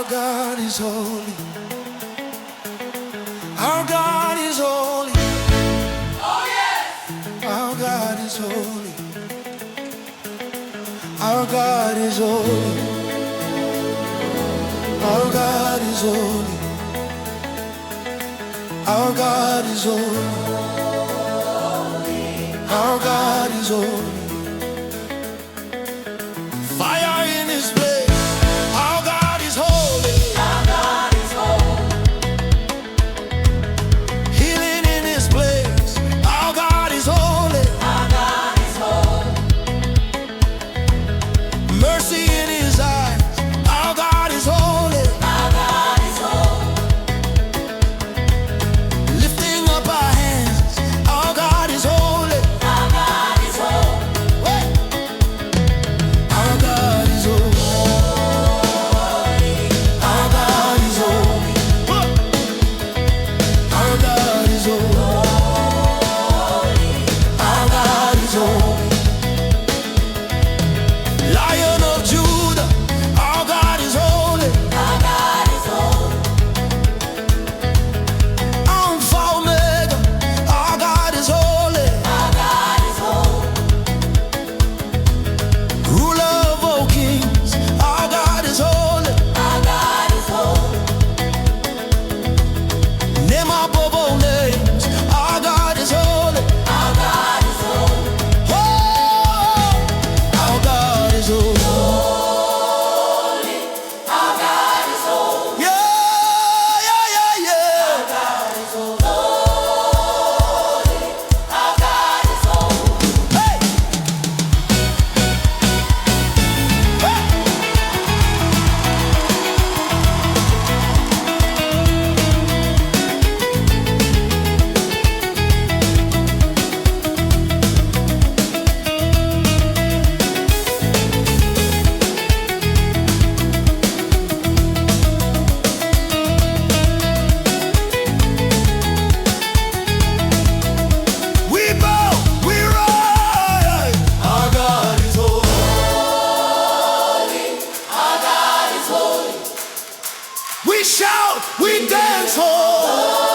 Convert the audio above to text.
God is holy. Our God is holy. Oh yes! Our God is holy. Our God is holy. Our God is holy. Our God is holy. Our God is holy. Fire in His place. Our God is holy. Our God is holy. Healing in His place. Our God is holy. Our God is holy. Mercy in His eyes. Our God is holy. Our God is holy. Lifting up our hands. Our God is holy. Our God is holy. Hey. Our God is holy. Our God is holy. Our God is holy. Our God is holy. Lion of Judah. Our God is holy. Our God is holy. Alpha Omega. Our God is holy. Our God is holy. Ruler of all kings. Our God is holy. Our God is holy. Name above all names. Our God is holy. Our God is holy. Oh, our God is holy. Holy. Our God is holy. Yeah, yeah, yeah, yeah. Our God is holy. Holy. Our God is holy. Hey, hey. We bow, we rise. Our God is holy. Our God is holy. We shout, we dance, oh.